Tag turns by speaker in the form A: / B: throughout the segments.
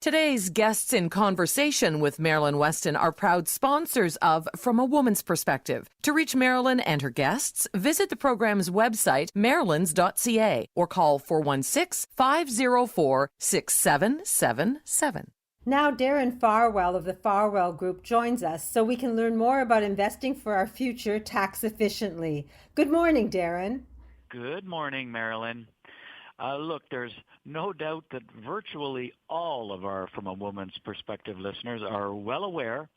A: Today's guests in conversation with Marilyn Weston are proud sponsors of From a Woman's Perspective. To reach Marilyn and her guests, visit the program's website, marilyns.ca, or call 416-504-6777.
B: Now Darren Farwell of the Farwell Group joins us so we can learn more about investing for our future tax efficiently. Good morning, Darren.
C: Good morning, Marilyn. Look, there's no doubt that virtually all of our From a Woman's Perspective listeners are well aware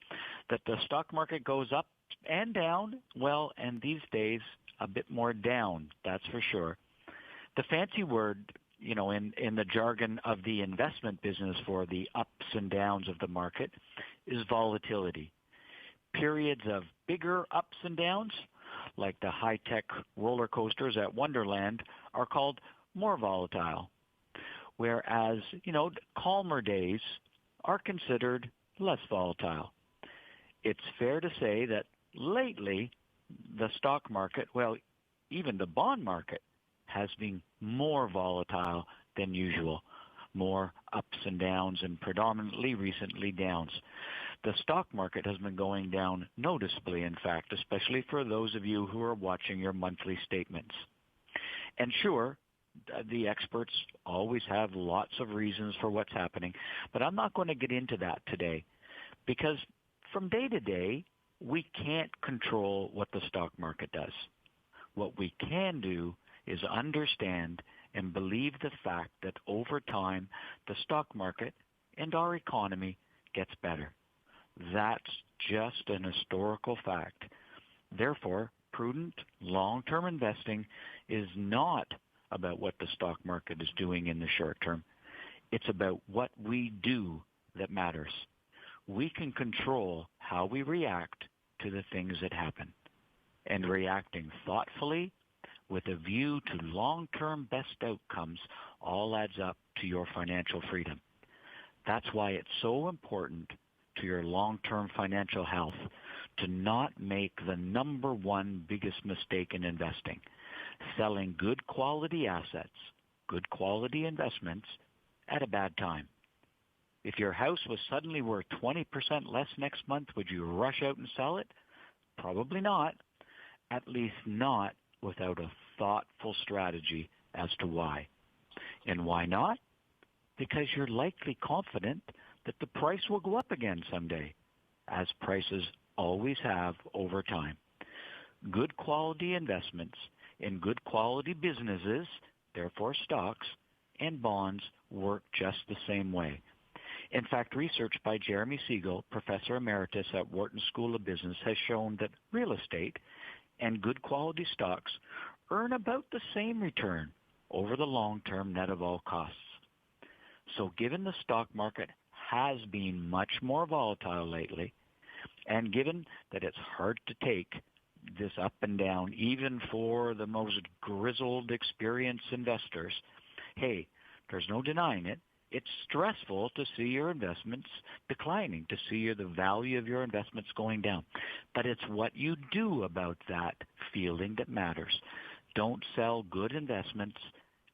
C: that the stock market goes up and down, well, and these days a bit more down, that's for sure. The fancy word, in the jargon of the investment business for the ups and downs of the market is volatility. Periods of bigger ups and downs, like the high-tech roller coasters at Wonderland, are called more volatile, whereas, calmer days are considered less volatile. It's fair to say that lately the stock market, well, even the bond market, has been more volatile than usual, more ups and downs, and predominantly recently downs. The stock market has been going down noticeably, in fact, especially for those of you who are watching your monthly statements. And sure, the experts always have lots of reasons for what's happening, but I'm not going to get into that today because from day to day, we can't control what the stock market does. What we can do is understand and believe the fact that over time, the stock market and our economy gets better. That's just an historical fact. Therefore, prudent long-term investing is not about what the stock market is doing in the short term. It's about what we do that matters. We can control how we react to the things that happen. And reacting thoughtfully with a view to long-term best outcomes all adds up to your financial freedom. That's why it's so important to your long-term financial health to not make the number one biggest mistake in investing: selling good quality assets, good quality investments at a bad time. If your house was suddenly worth 20% less next month, would you rush out and sell it? Probably not. At least not without a thoughtful strategy as to why. And why not? Because you're likely confident that the price will go up again someday, as prices always have over time. Good quality investments in good quality businesses, therefore stocks, and bonds work just the same way. In fact, research by Jeremy Siegel, Professor Emeritus at Wharton School of Business, has shown that real estate and good quality stocks earn about the same return over the long term net of all costs. So given the stock market has been much more volatile lately, and given that it's hard to take this up and down, even for the most grizzled, experienced investors, hey, there's no denying it. It's stressful to see your investments declining, to see the value of your investments going down. But it's what you do about that feeling that matters. Don't sell good investments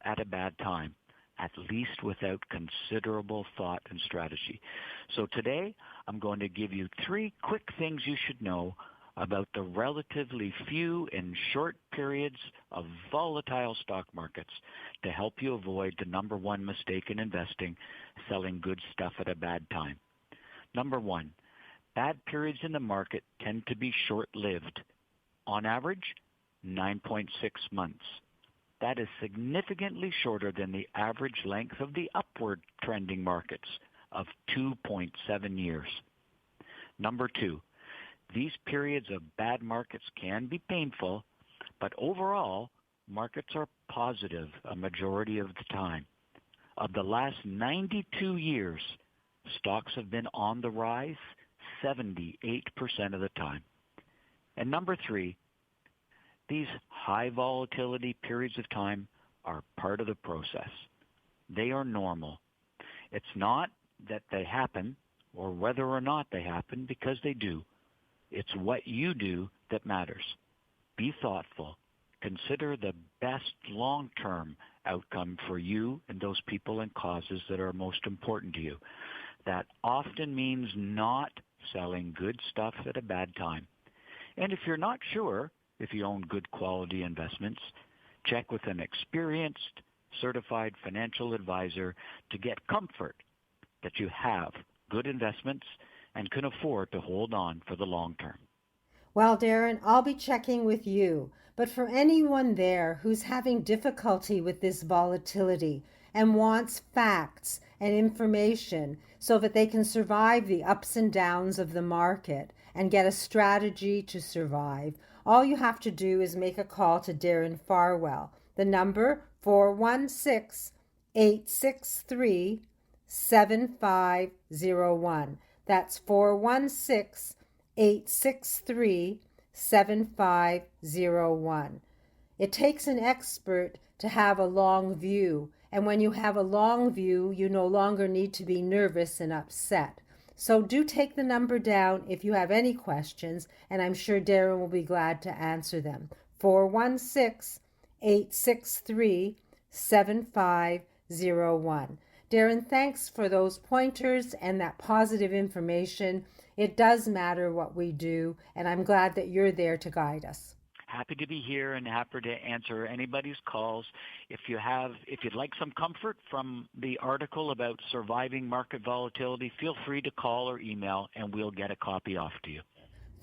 C: at a bad time, at least without considerable thought and strategy. So today, I'm going to give you 3 quick things you should know about the relatively few and short periods of volatile stock markets to help you avoid the number one mistake in investing, selling good stuff at a bad time. Number 1, bad periods in the market tend to be short-lived. On average, 9.6 months. That is significantly shorter than the average length of the upward trending markets of 2.7 years. Number 2, these periods of bad markets can be painful, but overall, markets are positive a majority of the time. Of the last 92 years, stocks have been on the rise 78% of the time. And number 3, these high volatility periods of time are part of the process. They are normal. It's not that they happen or whether or not they happen, because they do. It's what you do that matters. Be thoughtful. Consider the best long-term outcome for you and those people and causes that are most important to you. that often means not selling good stuff at a bad time. And if you're not sure if you own good quality investments, check with an experienced, certified financial advisor to get comfort that you have good investments and can afford to hold on for the long term.
B: Well, Darren, I'll be checking with you. But for anyone there who's having difficulty with this volatility and wants facts and information so that they can survive the ups and downs of the market and get a strategy to survive, all you have to do is make a call to Darren Farwell. The number 416-863-7501. That's 416-863-7501. It takes an expert to have a long view, and when you have a long view, you no longer need to be nervous and upset. So do take the number down if you have any questions, and I'm sure Darren will be glad to answer them. 416-863-7501. Darren, thanks for those pointers and that positive information. It does matter what we do, and I'm glad that you're there to guide us.
C: Happy to be here and happy to answer anybody's calls. If you'd like some comfort from the article about surviving market volatility, feel free to call or email and we'll get a copy off to you.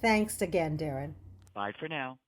B: Thanks again, Darren.
C: Bye for now.